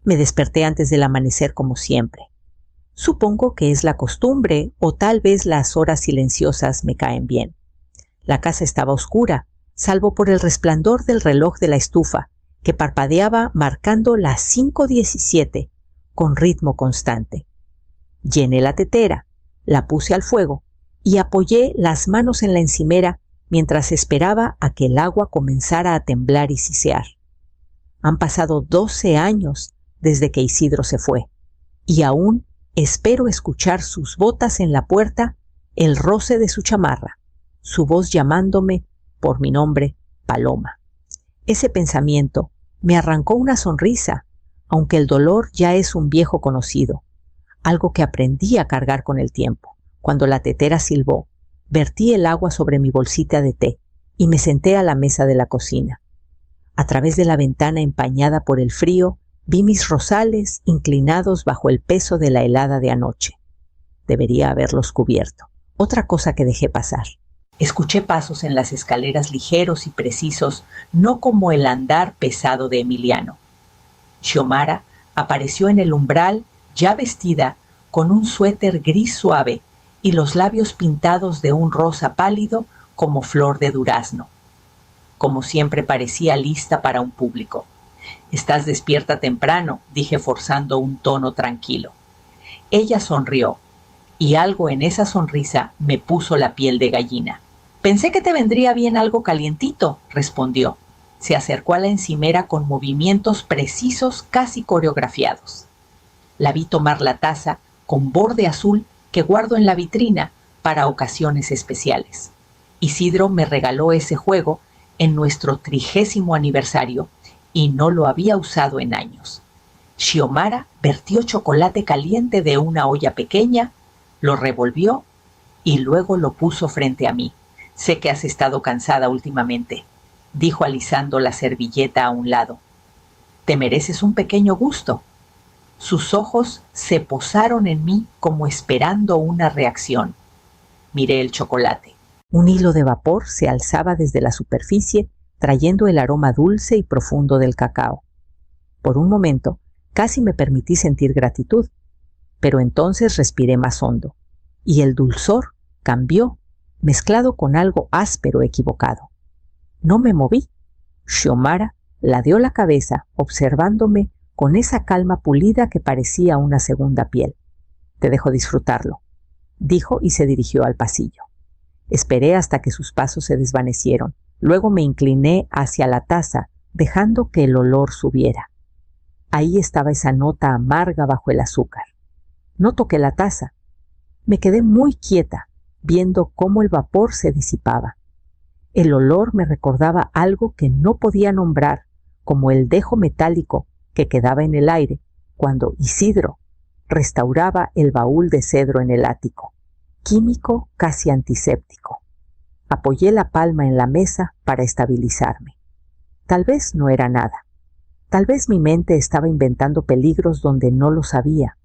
Me desperté antes del amanecer como siempre. Supongo que es la costumbre o tal vez las horas silenciosas me caen bien. La casa estaba oscura, salvo por el resplandor del reloj de la estufa, que parpadeaba marcando las 5:17 con ritmo constante. Llené la tetera, la puse al fuego y apoyé las manos en la encimera mientras esperaba a que el agua comenzara a temblar y sisear. Han pasado 12 años desde que Isidro se fue, y aún espero escuchar sus botas en la puerta, el roce de su chamarra, su voz llamándome por mi nombre, Paloma. Ese pensamiento me arrancó una sonrisa, aunque el dolor ya es un viejo conocido, algo que aprendí a cargar con el tiempo. Cuando la tetera silbó, vertí el agua sobre mi bolsita de té y me senté a la mesa de la cocina. A través de la ventana empañada por el frío, vi mis rosales inclinados bajo el peso de la helada de anoche. Debería haberlos cubierto. Otra cosa que dejé pasar. Escuché pasos en las escaleras ligeros y precisos, no como el andar pesado de Emiliano. Xiomara apareció en el umbral, ya vestida, con un suéter gris suave y los labios pintados de un rosa pálido como flor de durazno. Como siempre parecía lista para un público. «Estás despierta temprano», dije forzando un tono tranquilo. Ella sonrió, y algo en esa sonrisa me puso la piel de gallina. «Pensé que te vendría bien algo calientito», respondió. Se acercó a la encimera con movimientos precisos, casi coreografiados. La vi tomar la taza con borde azul que guardo en la vitrina para ocasiones especiales. Isidro me regaló ese juego en nuestro 30º aniversario y no lo había usado en años. Xiomara vertió chocolate caliente de una olla pequeña, lo revolvió y luego lo puso frente a mí. «Sé que has estado cansada últimamente», dijo alisando la servilleta a un lado. «Te mereces un pequeño gusto». Sus ojos se posaron en mí como esperando una reacción. Miré el chocolate. Un hilo de vapor se alzaba desde la superficie, trayendo el aroma dulce y profundo del cacao. Por un momento, casi me permití sentir gratitud, pero entonces respiré más hondo, y el dulzor cambió, mezclado con algo áspero equivocado. No me moví. Xiomara ladeó la cabeza, observándome con esa calma pulida que parecía una segunda piel. «Te dejo disfrutarlo», dijo y se dirigió al pasillo. Esperé hasta que sus pasos se desvanecieron. Luego me incliné hacia la taza, dejando que el olor subiera. Ahí estaba esa nota amarga bajo el azúcar. No toqué la taza. Me quedé muy quieta, viendo cómo el vapor se disipaba. El olor me recordaba algo que no podía nombrar, como el dejo metálico que quedaba en el aire cuando Isidro restauraba el baúl de cedro en el ático. Químico casi antiséptico. Apoyé la palma en la mesa para estabilizarme. Tal vez no era nada. Tal vez mi mente estaba inventando peligros donde no los había.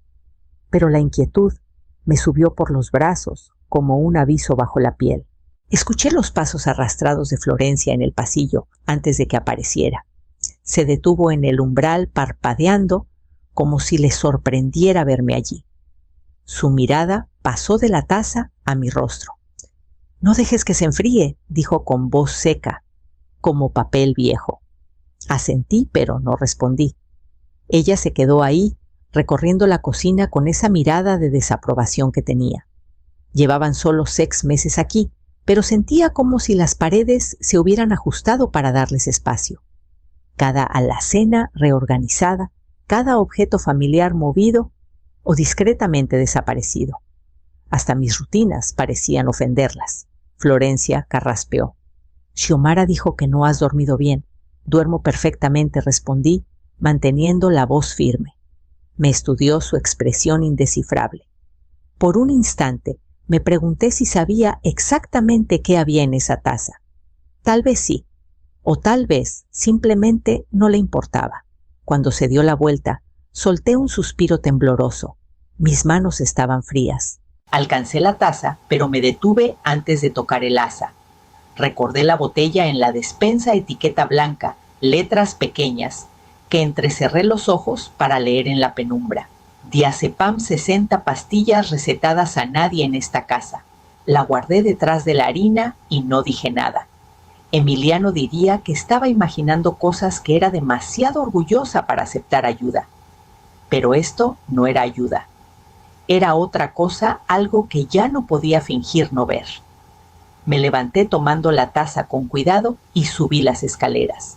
Pero la inquietud me subió por los brazos como un aviso bajo la piel. Escuché los pasos arrastrados de Florencia en el pasillo antes de que apareciera. Se detuvo en el umbral parpadeando como si le sorprendiera verme allí. Su mirada pasó de la taza a mi rostro. «No dejes que se enfríe», dijo con voz seca, como papel viejo. Asentí, pero no respondí. Ella se quedó ahí, recorriendo la cocina con esa mirada de desaprobación que tenía. Llevaban solo 6 meses aquí, pero sentía como si las paredes se hubieran ajustado para darles espacio. Cada alacena reorganizada, cada objeto familiar movido o discretamente desaparecido. Hasta mis rutinas parecían ofenderlas. Florencia carraspeó. «Xiomara dijo que no has dormido bien». «Duermo perfectamente», respondí, manteniendo la voz firme. Me estudió su expresión indescifrable. Por un instante me pregunté si sabía exactamente qué había en esa taza. Tal vez sí, o tal vez simplemente no le importaba. Cuando se dio la vuelta, solté un suspiro tembloroso. Mis manos estaban frías. Alcancé la taza, pero me detuve antes de tocar el asa. Recordé la botella en la despensa, etiqueta blanca, letras pequeñas, que entrecerré los ojos para leer en la penumbra. Diazepam 60 pastillas recetadas a nadie en esta casa. La guardé detrás de la harina y no dije nada. Emiliano diría que estaba imaginando cosas que era demasiado orgullosa para aceptar ayuda. Pero esto no era ayuda. Era otra cosa, algo que ya no podía fingir no ver. Me levanté tomando la taza con cuidado y subí las escaleras.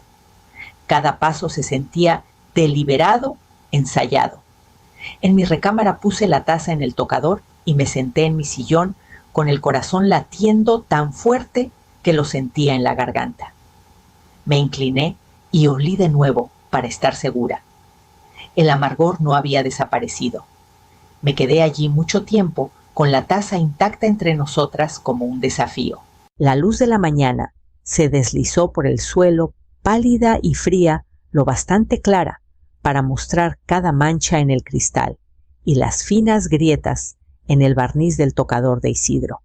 Cada paso se sentía deliberado, ensayado. En mi recámara puse la taza en el tocador y me senté en mi sillón con el corazón latiendo tan fuerte que lo sentía en la garganta. Me incliné y olí de nuevo para estar segura. El amargor no había desaparecido. Me quedé allí mucho tiempo con la taza intacta entre nosotras como un desafío. La luz de la mañana se deslizó por el suelo, pálida y fría, lo bastante clara para mostrar cada mancha en el cristal y las finas grietas en el barniz del tocador de Isidro.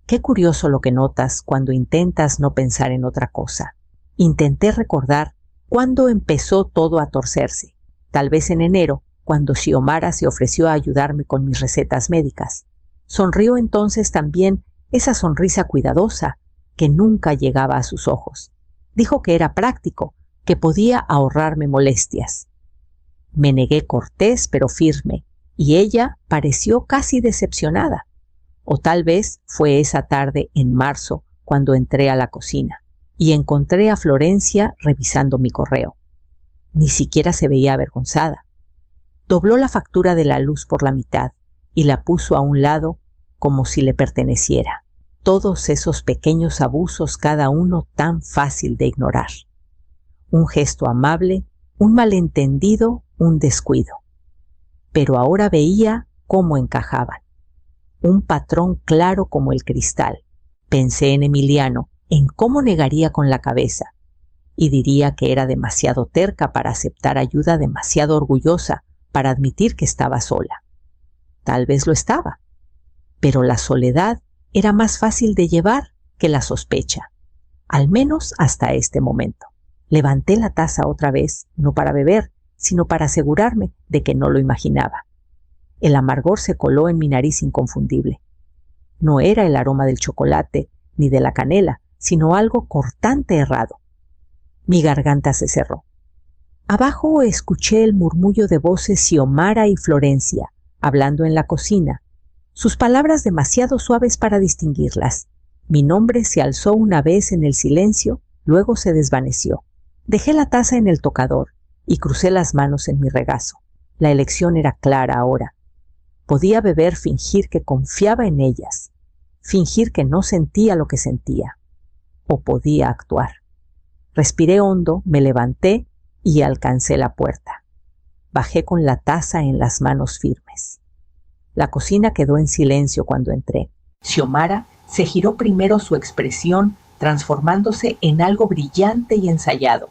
Qué curioso lo que notas cuando intentas no pensar en otra cosa. Intenté recordar cuándo empezó todo a torcerse. Tal vez en enero, cuando Xiomara se ofreció a ayudarme con mis recetas médicas. Sonrió entonces también esa sonrisa cuidadosa que nunca llegaba a sus ojos. Dijo que era práctico, que podía ahorrarme molestias. Me negué cortés pero firme, y ella pareció casi decepcionada. O tal vez fue esa tarde en marzo cuando entré a la cocina y encontré a Florencia revisando mi correo. Ni siquiera se veía avergonzada. Dobló la factura de la luz por la mitad y la puso a un lado como si le perteneciera. Todos esos pequeños abusos, cada uno tan fácil de ignorar. Un gesto amable, un malentendido, un descuido. Pero ahora veía cómo encajaban. Un patrón claro como el cristal. Pensé en Emiliano, en cómo negaría con la cabeza, y diría que era demasiado terca para aceptar ayuda, demasiado orgullosa para admitir que estaba sola. Tal vez lo estaba, pero la soledad era más fácil de llevar que la sospecha, al menos hasta este momento. Levanté la taza otra vez, no para beber, sino para asegurarme de que no lo imaginaba. El amargor se coló en mi nariz inconfundible. No era el aroma del chocolate ni de la canela, sino algo cortante errado. Mi garganta se cerró. Abajo escuché el murmullo de voces Xiomara y Florencia, hablando en la cocina, sus palabras demasiado suaves para distinguirlas. Mi nombre se alzó una vez en el silencio, luego se desvaneció. Dejé la taza en el tocador y crucé las manos en mi regazo. La elección era clara ahora. Podía beber, fingir que confiaba en ellas, fingir que no sentía lo que sentía, o podía actuar. Respiré hondo, me levanté y alcancé la puerta. Bajé con la taza en las manos firmes. La cocina quedó en silencio cuando entré. Xiomara se giró primero su expresión, transformándose en algo brillante y ensayado.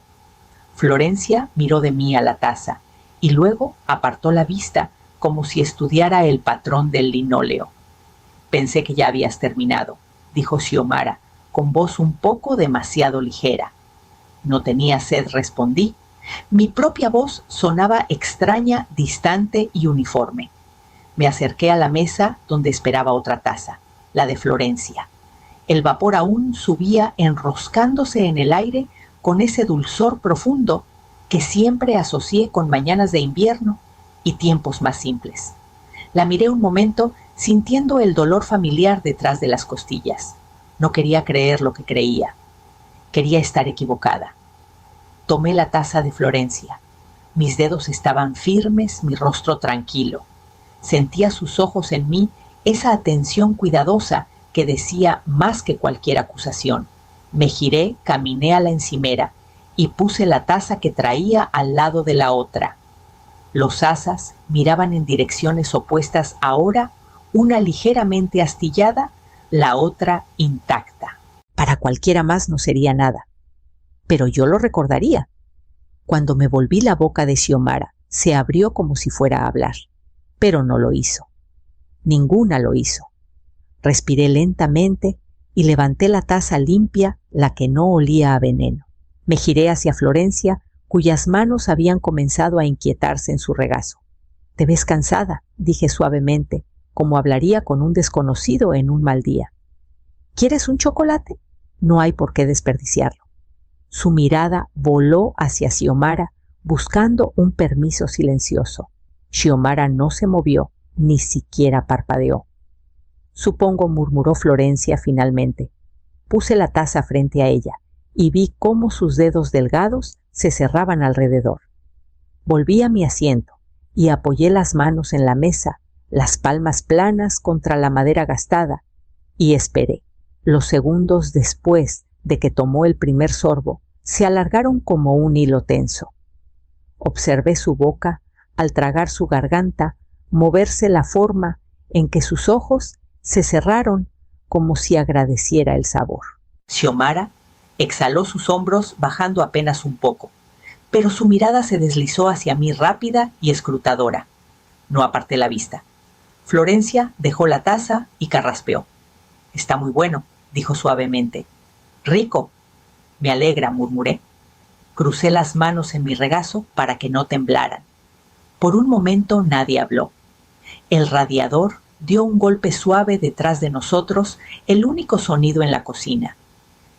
Florencia miró de mí a la taza y luego apartó la vista como si estudiara el patrón del linóleo. Pensé que ya habías terminado, dijo Xiomara, con voz un poco demasiado ligera. No tenía sed, respondí. Mi propia voz sonaba extraña, distante y uniforme. Me acerqué a la mesa donde esperaba otra taza, la de Florencia. El vapor aún subía enroscándose en el aire con ese dulzor profundo que siempre asocié con mañanas de invierno y tiempos más simples. La miré un momento sintiendo el dolor familiar detrás de las costillas. No quería creer lo que creía. Quería estar equivocada. Tomé la taza de Florencia. Mis dedos estaban firmes, mi rostro tranquilo. Sentía sus ojos en mí, esa atención cuidadosa que decía más que cualquier acusación. Me giré, caminé a la encimera y puse la taza que traía al lado de la otra. Los asas miraban en direcciones opuestas ahora, una ligeramente astillada, la otra intacta. Para cualquiera más no sería nada, pero yo lo recordaría. Cuando me volví la boca de Xiomara, se abrió como si fuera a hablar, pero no lo hizo. Ninguna lo hizo. Respiré lentamente y levanté la taza limpia, la que no olía a veneno. Me giré hacia Florencia cuyas manos habían comenzado a inquietarse en su regazo. «Te ves cansada», dije suavemente, como hablaría con un desconocido en un mal día. «¿Quieres un chocolate? No hay por qué desperdiciarlo». Su mirada voló hacia Xiomara buscando un permiso silencioso. Xiomara no se movió, ni siquiera parpadeó. «Supongo», murmuró Florencia finalmente. Puse la taza frente a ella y vi cómo sus dedos delgados se cerraban alrededor. Volví a mi asiento y apoyé las manos en la mesa, las palmas planas contra la madera gastada, y esperé. Los segundos después de que tomó el primer sorbo se alargaron como un hilo tenso. Observé su boca, al tragar su garganta, moverse la forma en que sus ojos se cerraron como si agradeciera el sabor. Xiomara exhaló sus hombros bajando apenas un poco, pero su mirada se deslizó hacia mí rápida y escrutadora. No aparté la vista. Florencia dejó la taza y carraspeó. «Está muy bueno», dijo suavemente. «Rico». «Me alegra», murmuré. Crucé las manos en mi regazo para que no temblaran. Por un momento nadie habló. El radiador dio un golpe suave detrás de nosotros, el único sonido en la cocina.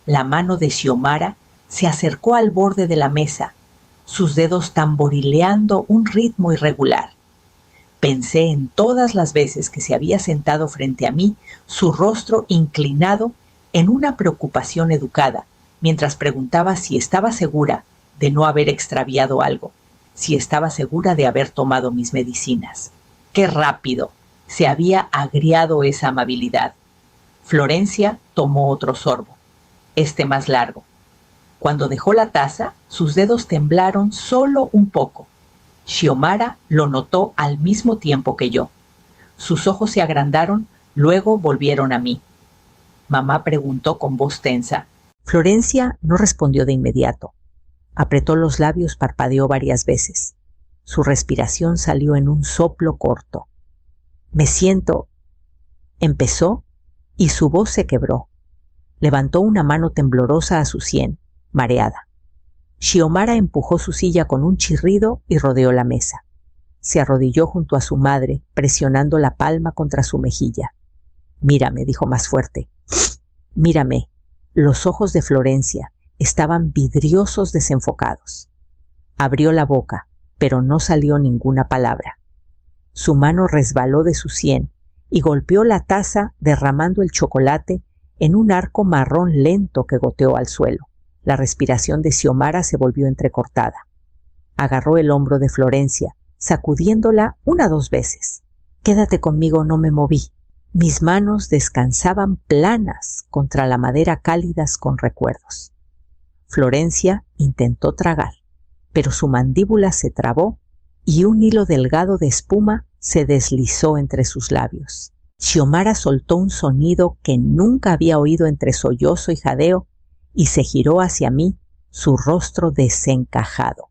La mano de Xiomara se acercó al borde de la mesa, sus dedos tamborileando un ritmo irregular. Pensé en todas las veces que se había sentado frente a mí, su rostro inclinado en una preocupación educada, mientras preguntaba si estaba segura de no haber extraviado algo, si estaba segura de haber tomado mis medicinas. ¡Qué rápido se había agriado esa amabilidad! Florencia tomó otro sorbo, este más largo. Cuando dejó la taza, sus dedos temblaron solo un poco. Xiomara lo notó al mismo tiempo que yo. Sus ojos se agrandaron, luego volvieron a mí. Mamá preguntó con voz tensa. Florencia no respondió de inmediato. Apretó los labios, parpadeó varias veces. Su respiración salió en un soplo corto. «Me siento», empezó, y su voz se quebró. Levantó una mano temblorosa a su sien, mareada. Xiomara empujó su silla con un chirrido y rodeó la mesa. Se arrodilló junto a su madre, presionando la palma contra su mejilla. «Mírame», dijo más fuerte. «Mírame». Los ojos de Florencia estaban vidriosos, desenfocados. Abrió la boca, pero no salió ninguna palabra. Su mano resbaló de su sien y golpeó la taza, derramando el chocolate en un arco marrón lento que goteó al suelo. La respiración de Xiomara se volvió entrecortada. Agarró el hombro de Florencia, sacudiéndola 1 o 2 veces. «Quédate conmigo», no me moví. Mis manos descansaban planas contra la madera, cálidas con recuerdos. Florencia intentó tragar, pero su mandíbula se trabó y un hilo delgado de espuma se deslizó entre sus labios. Xiomara soltó un sonido que nunca había oído entre sollozo y jadeo y se giró hacia mí, su rostro desencajado.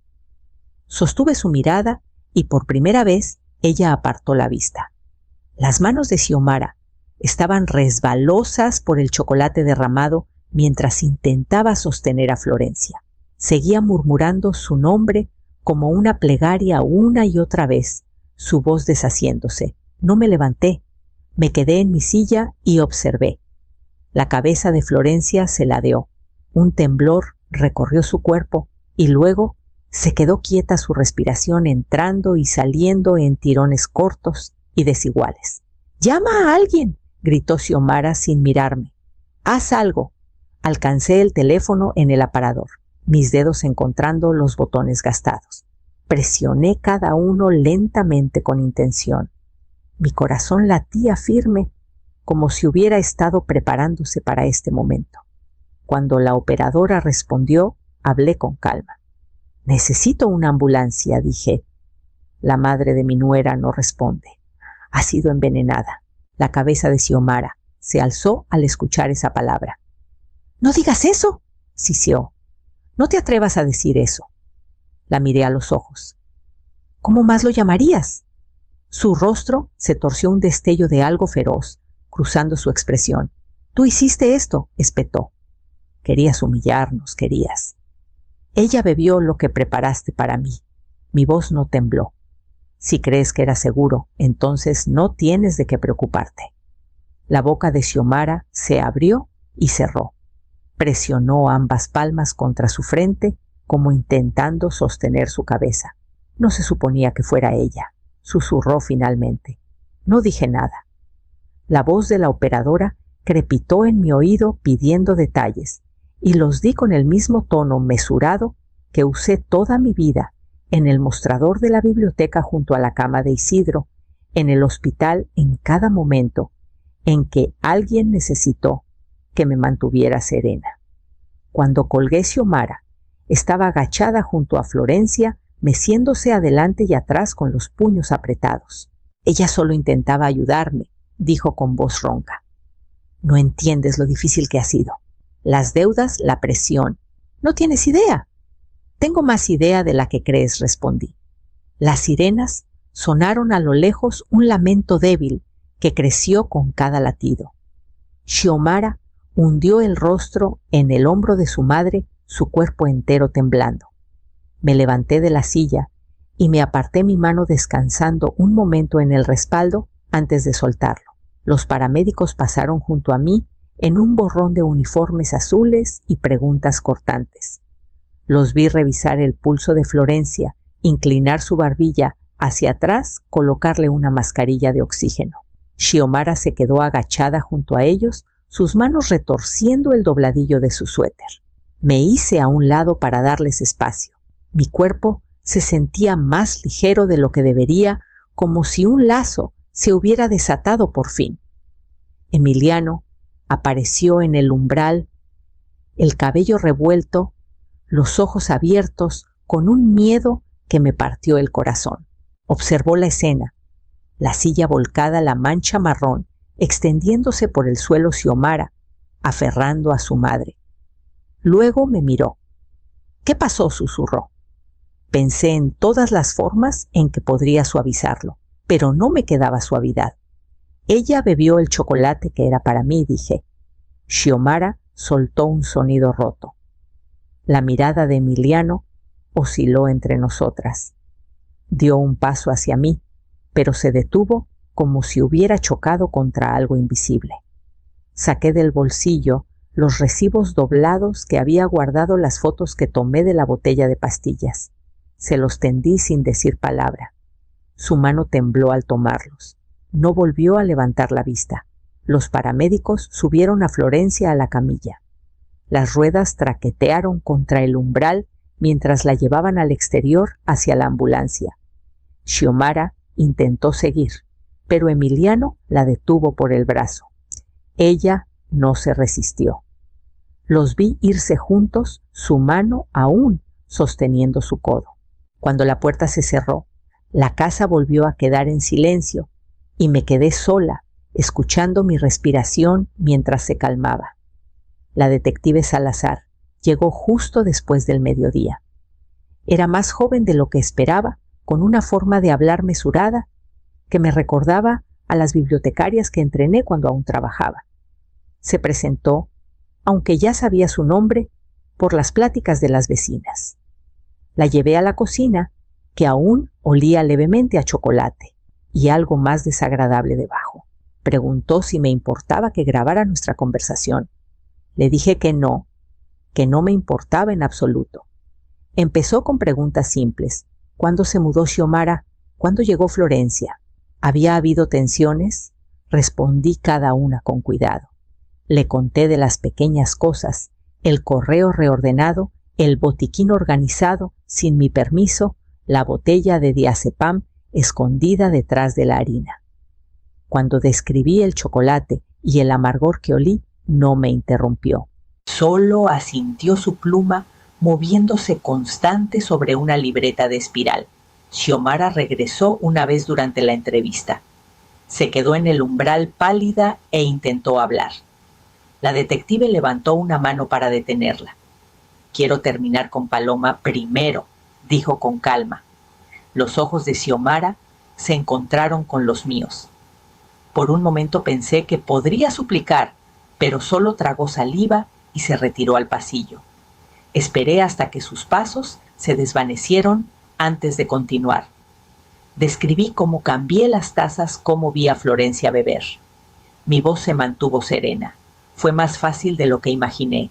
Sostuve su mirada y por primera vez ella apartó la vista. Las manos de Xiomara estaban resbalosas por el chocolate derramado mientras intentaba sostener a Florencia. Seguía murmurando su nombre como una plegaria una y otra vez, su voz deshaciéndose. No me levanté, me quedé en mi silla y observé. La cabeza de Florencia se ladeó. Un temblor recorrió su cuerpo y luego se quedó quieta, su respiración entrando y saliendo en tirones cortos y desiguales. «¡Llama a alguien!», gritó Xiomara sin mirarme. «¡Haz algo!». Alcancé el teléfono en el aparador, mis dedos encontrando los botones gastados. Presioné cada uno lentamente con intención. Mi corazón latía firme, como si hubiera estado preparándose para este momento. Cuando la operadora respondió, hablé con calma. «Necesito una ambulancia», dije. La madre de mi nuera no responde. Ha sido envenenada. La cabeza de Xiomara se alzó al escuchar esa palabra. «¡No digas eso!», siseó. «No te atrevas a decir eso». La miré a los ojos. «¿Cómo más lo llamarías?». Su rostro se torció un destello de algo feroz, cruzando su expresión. «Tú hiciste esto», espetó. «Querías humillarnos, querías». Ella bebió lo que preparaste para mí. Mi voz no tembló. Si crees que era seguro, entonces no tienes de qué preocuparte. La boca de Xiomara se abrió y cerró. Presionó ambas palmas contra su frente como intentando sostener su cabeza. No se suponía que fuera ella. Susurró finalmente. No dije nada. La voz de la operadora crepitó en mi oído pidiendo detalles, y los di con el mismo tono mesurado que usé toda mi vida en el mostrador de la biblioteca junto a la cama de Isidro, en el hospital en cada momento en que alguien necesitó que me mantuviera serena. Cuando colgué Xiomara, estaba agachada junto a Florencia, meciéndose adelante y atrás con los puños apretados. Ella solo intentaba ayudarme, dijo con voz ronca. No entiendes lo difícil que ha sido. Las deudas, la presión. No tienes idea. Tengo más idea de la que crees, respondí. Las sirenas sonaron a lo lejos un lamento débil que creció con cada latido. Xiomara hundió el rostro en el hombro de su madre, su cuerpo entero temblando. Me levanté de la silla y me aparté mi mano descansando un momento en el respaldo antes de soltarlo. Los paramédicos pasaron junto a mí en un borrón de uniformes azules y preguntas cortantes. Los vi revisar el pulso de Florencia, inclinar su barbilla hacia atrás, colocarle una mascarilla de oxígeno. Xiomara se quedó agachada junto a ellos, sus manos retorciendo el dobladillo de su suéter. Me hice a un lado para darles espacio. Mi cuerpo se sentía más ligero de lo que debería, como si un lazo se hubiera desatado por fin. Emiliano apareció en el umbral, el cabello revuelto, los ojos abiertos, con un miedo que me partió el corazón. Observó la escena, la silla volcada, la mancha marrón, extendiéndose por el suelo Xiomara, aferrando a su madre. Luego me miró. ¿Qué pasó?, susurró. Pensé en todas las formas en que podría suavizarlo, pero no me quedaba suavidad. Ella bebió el chocolate que era para mí, dije. Xiomara soltó un sonido roto. La mirada de Emiliano osciló entre nosotras. Dio un paso hacia mí, pero se detuvo como si hubiera chocado contra algo invisible. Saqué del bolsillo los recibos doblados que había guardado las fotos que tomé de la botella de pastillas. Se los tendí sin decir palabra. Su mano tembló al tomarlos. No volvió a levantar la vista. Los paramédicos subieron a Florencia a la camilla. Las ruedas traquetearon contra el umbral mientras la llevaban al exterior hacia la ambulancia. Xiomara intentó seguir, pero Emiliano la detuvo por el brazo. Ella no se resistió. Los vi irse juntos, su mano aún sosteniendo su codo. Cuando la puerta se cerró, la casa volvió a quedar en silencio y me quedé sola, escuchando mi respiración mientras se calmaba. La detective Salazar llegó justo después del mediodía. Era más joven de lo que esperaba, con una forma de hablar mesurada que me recordaba a las bibliotecarias que entrené cuando aún trabajaba. Se presentó, aunque ya sabía su nombre, por las pláticas de las vecinas. La llevé a la cocina, que aún olía levemente a chocolate, y algo más desagradable debajo. Preguntó si me importaba que grabara nuestra conversación. Le dije que no me importaba en absoluto. Empezó con preguntas simples. ¿Cuándo se mudó Xiomara? ¿Cuándo llegó Florencia? ¿Había habido tensiones? Respondí cada una con cuidado. Le conté de las pequeñas cosas, el correo reordenado, el botiquín organizado, sin mi permiso, la botella de diazepam escondida detrás de la harina. Cuando describí el chocolate y el amargor que olí, no me interrumpió. Solo asintió su pluma, moviéndose constante sobre una libreta de espiral. Xiomara regresó una vez durante la entrevista. Se quedó en el umbral pálida e intentó hablar. La detective levantó una mano para detenerla. Quiero terminar con Paloma primero, dijo con calma. Los ojos de Xiomara se encontraron con los míos. Por un momento pensé que podría suplicar, pero solo tragó saliva y se retiró al pasillo. Esperé hasta que sus pasos se desvanecieron antes de continuar. Describí cómo cambié las tazas, cómo vi a Florencia beber. Mi voz se mantuvo serena. Fue más fácil de lo que imaginé.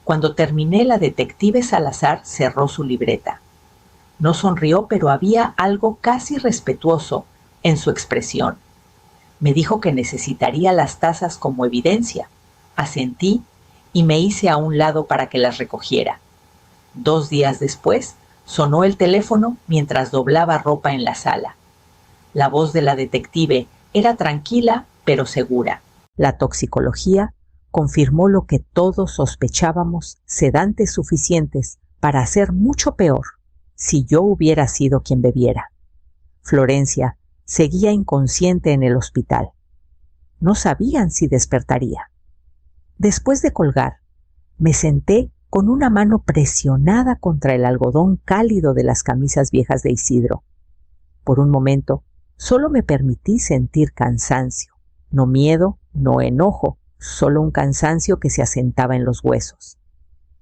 Cuando terminé, la detective Salazar cerró su libreta. No sonrió, pero había algo casi respetuoso en su expresión. Me dijo que necesitaría las tazas como evidencia. Asentí y me hice a un lado para que las recogiera. 2 días después, sonó el teléfono mientras doblaba ropa en la sala. La voz de la detective era tranquila pero segura. La toxicología confirmó lo que todos sospechábamos, sedantes suficientes para hacer mucho peor si yo hubiera sido quien bebiera. Florencia seguía inconsciente en el hospital. No sabían si despertaría. Después de colgar, me senté con una mano presionada contra el algodón cálido de las camisas viejas de Isidro. Por un momento, solo me permití sentir cansancio. No miedo, no enojo, solo un cansancio que se asentaba en los huesos.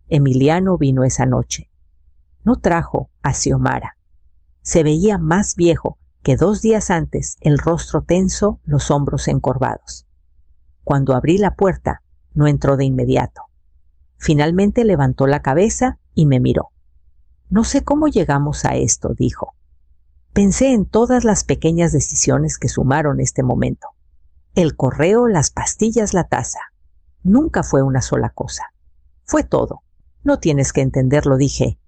Emiliano vino esa noche. No trajo a Xiomara. Se veía más viejo que 2 días antes, el rostro tenso, los hombros encorvados. Cuando abrí la puerta, no entró de inmediato. Finalmente levantó la cabeza y me miró. No sé cómo llegamos a esto, dijo. Pensé en todas las pequeñas decisiones que sumaron este momento. El correo, las pastillas, la taza. Nunca fue una sola cosa. Fue todo. No tienes que entenderlo, dije.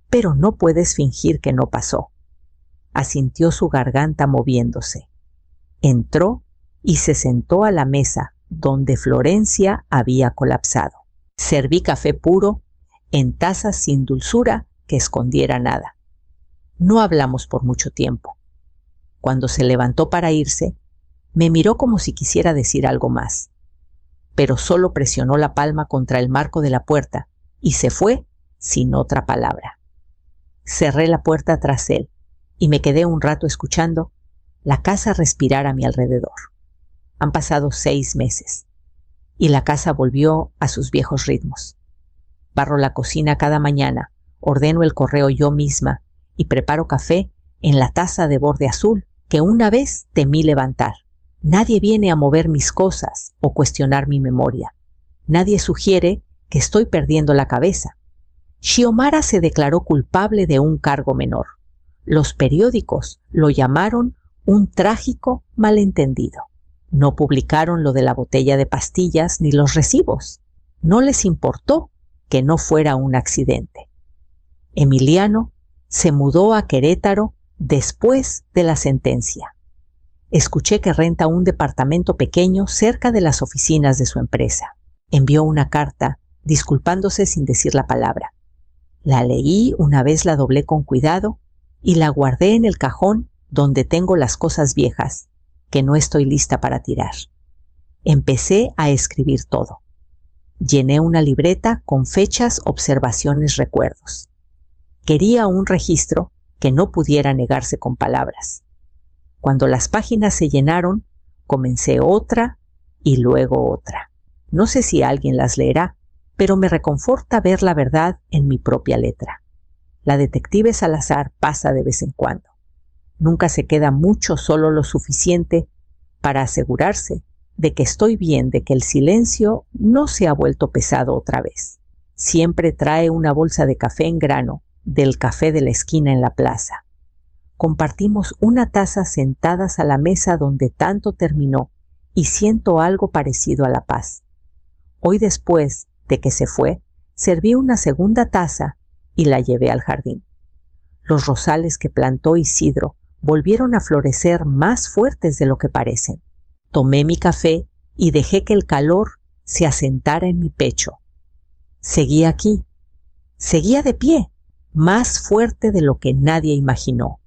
Pero no puedes fingir que no pasó. Asintió su garganta moviéndose. Entró y se sentó a la mesa donde Florencia había colapsado. Serví café puro en tazas sin dulzura que escondiera nada. No hablamos por mucho tiempo. Cuando se levantó para irse, me miró como si quisiera decir algo más, pero solo presionó la palma contra el marco de la puerta y se fue sin otra palabra. Cerré la puerta tras él y me quedé un rato escuchando la casa respirar a mi alrededor. Han pasado 6 meses y la casa volvió a sus viejos ritmos. Barro la cocina cada mañana, ordeno el correo yo misma y preparo café en la taza de borde azul que una vez temí levantar. Nadie viene a mover mis cosas o cuestionar mi memoria. Nadie sugiere que estoy perdiendo la cabeza. Xiomara se declaró culpable de un cargo menor. Los periódicos lo llamaron un trágico malentendido. No publicaron lo de la botella de pastillas ni los recibos. No les importó que no fuera un accidente. Emiliano se mudó a Querétaro después de la sentencia. Escuché que renta un departamento pequeño cerca de las oficinas de su empresa. Envió una carta disculpándose sin decir la palabra. La leí, una vez la doblé con cuidado y la guardé en el cajón donde tengo las cosas viejas que no estoy lista para tirar. Empecé a escribir todo. Llené una libreta con fechas, observaciones, recuerdos. Quería un registro que no pudiera negarse con palabras. Cuando las páginas se llenaron, comencé otra y luego otra. No sé si alguien las leerá, pero me reconforta ver la verdad en mi propia letra. La detective Salazar pasa de vez en cuando. Nunca se queda mucho, solo lo suficiente para asegurarse de que estoy bien, de que el silencio no se ha vuelto pesado otra vez. Siempre trae una bolsa de café en grano del café de la esquina en la plaza. Compartimos una taza sentadas a la mesa donde tanto terminó y siento algo parecido a la paz. Hoy, después de que se fue, serví una segunda taza y la llevé al jardín. Los rosales que plantó Isidro volvieron a florecer más fuertes de lo que parecen. Tomé mi café y dejé que el calor se asentara en mi pecho. Seguí aquí, seguía de pie, más fuerte de lo que nadie imaginó.